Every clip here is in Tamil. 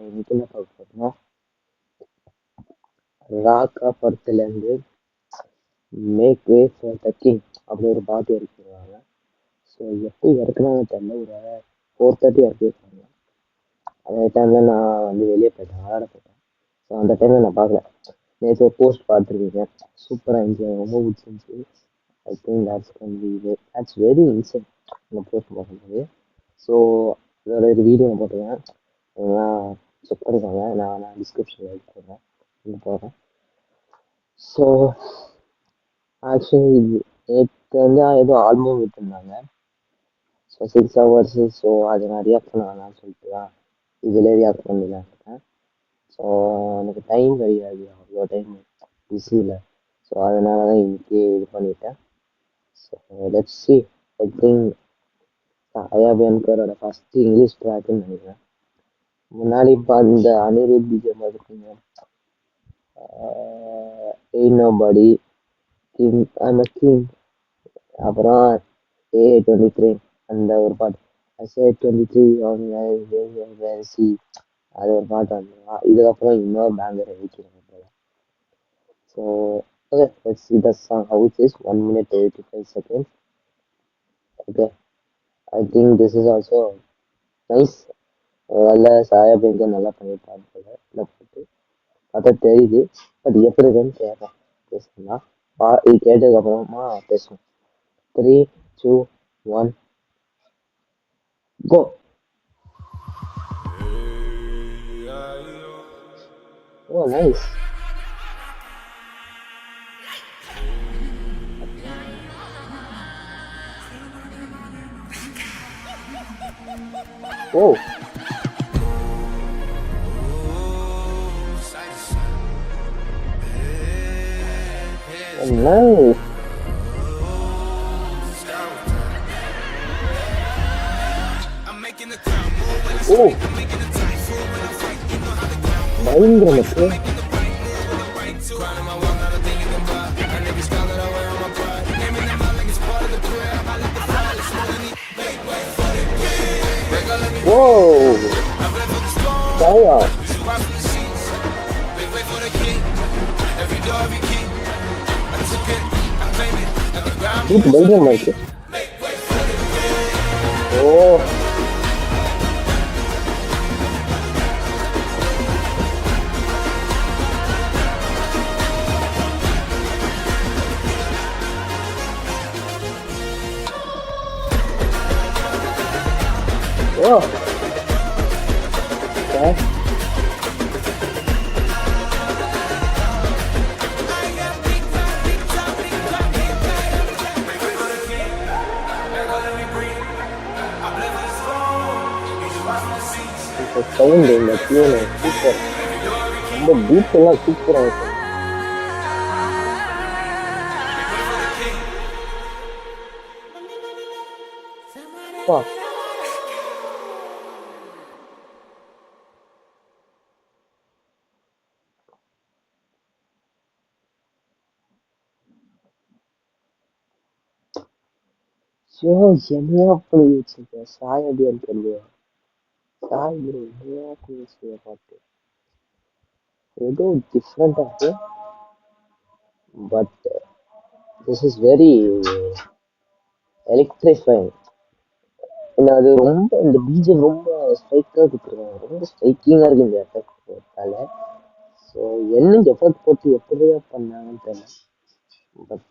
இன்னைக்கு என்ன பார்க்க போறோம்னா ராக்கா படத்துலேருந்து make way for the king அப்படி ஒரு பாட்டு இறக்கிடுவாங்க. ஸோ எப்படி இறக்குனாங்க தெரியல, ஒரு 4:30 இறக்கிருக்காங்க. அந்த டைமில் நான் வந்து வெளியே போயிட்டேன், விளையாட போயிட்டேன். ஸோ அந்த டைமில் நான் பார்க்கல. நேற்று ஒரு போஸ்ட் பார்த்துருக்கீங்க, சூப்பராக இருந்துச்சு, ரொம்ப பிடிச்சிருந்துச்சி. ஐ திங்க் தட்ஸ் வெரி இன்சென்ட் அந்த போஸ்ட் பார்க்கும்போது. ஸோ இதோட ஒரு வீடியோ நான் போட்டுருக்கேன், அதெல்லாம் செக் பண்ணிக்கோங்க. நான் டிஸ்கிரிப்ஷனில் போடுறேன் போடுறேன். ஸோ ஆக்சுவலி நேற்று வந்து ஏதோ ஆல்பம் விட்டுருந்தாங்க. So 6 hours. ஸோ அது நான் ரியாக்ட் பண்ண வேணாம்னு சொல்லிட்டு தான் இதில் ரியாக்ட் பண்ணிடலாம் இருக்கேன். ஸோ எனக்கு டைம் கிடையாது, அவ்வளோ டைம் பிஸியில். ஸோ அதனால தான் இன்னைக்கு இது பண்ணிட்டேன். So let's see. I think ஐயாபியன்கரோட ஃபஸ்ட்டு இங்கிலீஷ் ட்ராக்குன்னு நினைக்கிறேன். முன்னாடி இப்போ அந்த அனிருத் பிஜிஎம் இருக்குங்க, ain't nobody, king I'm a king, அப்புறம் A23 அந்த ஒரு பாட்டு, SA23 சி, அது ஒரு பாட்டு வந்து இதுக்கப்புறம் இன்னொரு பேங்கர் எழுதிக்கிறாங்க. So okay, let's see the song how it is. 1 minute 85 seconds. Okay, I think this is also nice. நல்ல சாயா பேங்க நல்லா பண்ணியிருப்பாரு போல இந்த பாட்டு பார்த்தா தெரியுது. பட் எப்படி இருக்குன்னு கேட்பேன், பேசணும்னா இது கேட்டதுக்கப்புறமா பேசணும். 3, 2, 1, go. Oh, nice. Oh. Oh, nice. Oh. பயங்கர மக்கள். Whoa. Fire. Good building, Mike. Oh. Oh. Okay. The sound in the tune is super. The beats எல்லாம் சூப்பரா இருக்கு. Wow. என்னையா பண்ணி வச்சிருக்க சாய் அடியான்னு தெரியல. சாய் bro, என்னையா பண்ணி வச்சிருக்க பாட்டு, ஏதோ டிஃப்ரெண்டா இருக்கு. But this is very electrifying. அது ரொம்ப இந்த பிஜிஎம் ரொம்ப ஸ்ட்ரைக்காக கொடுத்துருக்காங்க, ரொம்ப ஸ்ட்ரைக்கிங்காக இருக்கு இந்த எஃபெக்ட் போட்டால. ஸோ என்ன எஃபெக்ட் போட்டு எப்படியா பண்ணாங்கன்னு தெரியல. பட்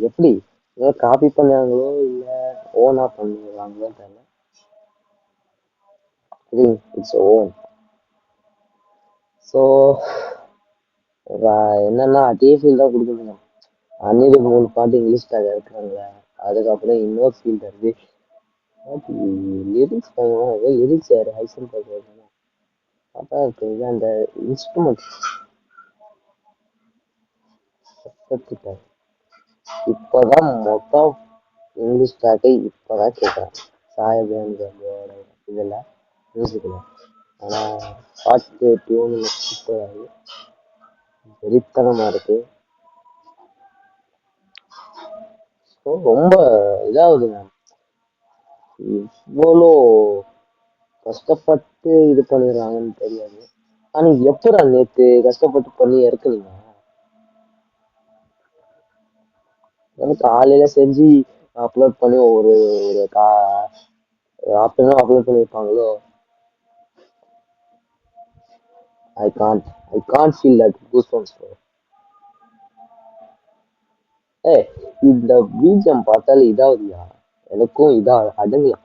எப்படி ஏதோ காப்பி பண்ணாங்களோ இல்லை ஓனா பண்ணுவாங்களோ தெரியல. Its own. ஸோ என்னன்னா அதே ஃபீல் தான் கொடுக்குதுங்க. அன்னில் 3 பாட்டு இங்கிலீஷ் டாக் இருக்கிறாங்களே, அதுக்கப்புறம் இன்னொரு ஃபீல்டு இருக்கு. லிரிக்ஸ் ஏதோ லிரிக்ஸ் யாரு ஹைசன் பார்க்கணும் பார்த்தா இருக்கு. அந்த இன்ஸ்ட்ருமெண்ட் இப்போதான் மொத்தம் இங்கிலீஷ் டாக்கை இப்போதான் கேட்குறேன் சாயபேந்தோட இதில் மியூசிக்கில். ஆனால் பாட்டு டியூன் சூப்பராக வெறித்தனமாக இருக்கு. ஸோ ரொம்ப இதாகுதுங்க, இவ்வளோ கஷ்டப்பட்டு இது பண்ணிடுறாங்கன்னு தெரியாது. ஆனா எப்படா நேத்து கஷ்டப்பட்டு பண்ணி இறக்குனீங்க? எனக்கு காலையில செஞ்சு அப்லோட் பண்ணி ஒரு ஒரு ஆஃப்டர்நூன் அப்லோட் பண்ணியிருப்பாங்களோ. I can't I can't feel that goose bumps. ஏய், இந்த பிஜிஎம் பார்த்தாலே இதாகுதுயா. எனக்கும் இதா அடங்கலாம்.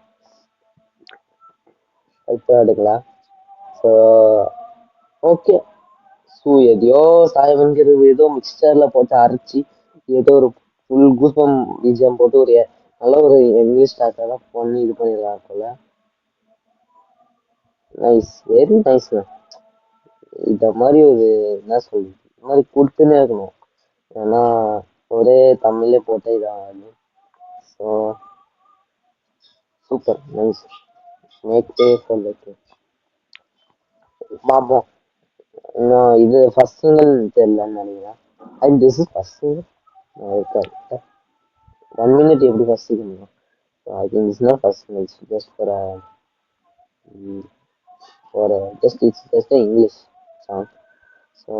இப்போ அடங்கலாம். So okay. ஸோ எதையோ சாயவன்கிறது ஏதோ மிக்சர்ல போட்டு அரைச்சி ஏதோ ஒரு ஃபுல் கூஸ்பம் பிஜிஎம் போட்டு ஒரு நல்ல ஒரு இங்கிலீஷ் ஸ்டார்டெல்லாம் பண்ணி இது பண்ணிடலாம் போல. Nice, very nice. இந்த மாதிரி ஒரு என்ன சொல்றது, இந்த மாதிரி கொடுத்துன்னே இருக்கணும். ஏன்னா ஒரே தமிழ்லே போட்டே இதாகாது. So super nice. Make way for that. பார்ப்போம். இன்னும் இது ஃபர்ஸ்ட் சிங்கிள் தெரியலன்னு நினைக்கிறேன். And this is first single இருக்காது. 1 minute எப்படி first single? I think it's not first single, just just it's just an English song. So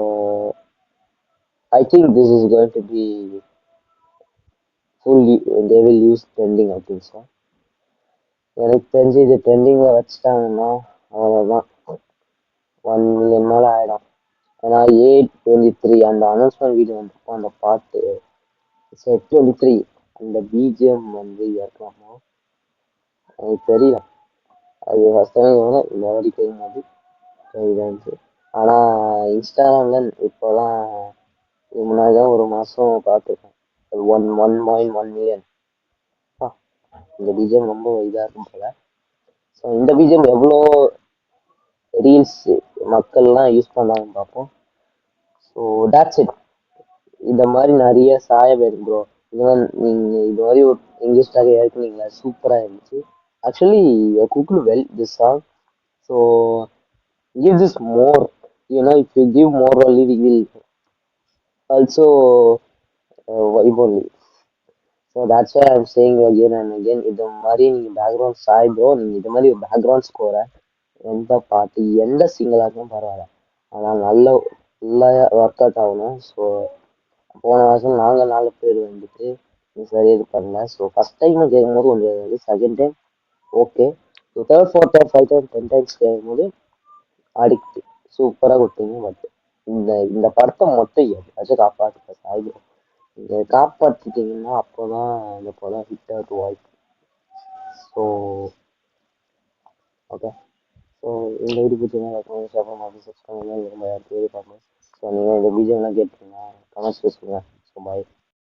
I think this is going to be fully they will use trending. I think so. எனக்கு தெரிஞ்சு இது ட்ரெண்டிங்ல வச்சுட்டாங்கன்னா அவ்வளோதான், 1 million மேலே ஆயிடும். ஏன்னா A23 அந்த அனௌன்ஸ்மெண்ட் வீடியோ வந்துருக்கும், அந்த பாட்டு Z23 அந்த பிஜிஎம் வந்து இறக்கலாமா எனக்கு தெரியல. அது ஃபர்ஸ்ட் டைம் இந்த வாட்டி கேட்கும்போது சரிதான். ஆனால் இன்ஸ்டாகிராமில் இப்போலாம் இதுக்கு முன்னாடி தான் ஒரு மாதம் பார்த்துருக்கேன். 1.1 million. இந்த பிஜிஎம் ரொம்ப இதாக இருக்கும் போல. ஸோ இந்த பிஜிஎம் எவ்வளோ ரீல்ஸ் மக்கள்லாம் யூஸ் பண்ணாங்கன்னு பார்ப்போம். So that's it. இந்த மாதிரி நிறைய சாய பேர் ப்ரோ. இதெல்லாம் நீங்கள் இது மாதிரி ஒரு இங்கிலீஷ்டாக ஏற்கனீங்களா, சூப்பராக இருந்துச்சு. Actually cooked well this song. So give this more. If you give more only, we will also vibe only. So that's why I'm saying again and again, இது மாதிரி நீங்கள் பேக்ரவுண்ட் சாய் ப்ரோ, நீங்கள் இது மாதிரி பேக்ரவுண்ட் ஸ்கோரை எந்த பாட்டு எந்த சிங்கிளாக இருக்கும் பரவாயில்ல, ஆனால் நல்லா ஒர்க் அவுட் ஆகணும். ஸோ போன வருஷம் நாங்கள் 4 பேர் வந்துட்டு சரியாக இது பண்ணல. ஸோ ஃபஸ்ட் டைம் கேட்கும்போது கொஞ்சம், second time okay, so third fourth time 5 time 10 times கேட்கும்போது அடிக்ட் சூப்பராக கொடுத்தீங்க. பட் இந்த இந்த படத்தை மட்டும் எப்படியாச்சும் காப்பாற்றுக்க சாய். இதை காப்பாற்றிட்டீங்கன்னா அப்போதான் இந்த படம் ஹிட் ஆக வாய்ப்பு. So okay. ஸோ இந்த வீடியோ பிடிச்சிருந்தா சப்ஸ்கிரைப் பண்ணி ரொம்ப பார்ப்போம். ஸோ நீங்கள் இந்த பிஜிஎம்லாம் கேட்டுருங்க, கமெண்ட்ஸ் பேசுங்க. So bye.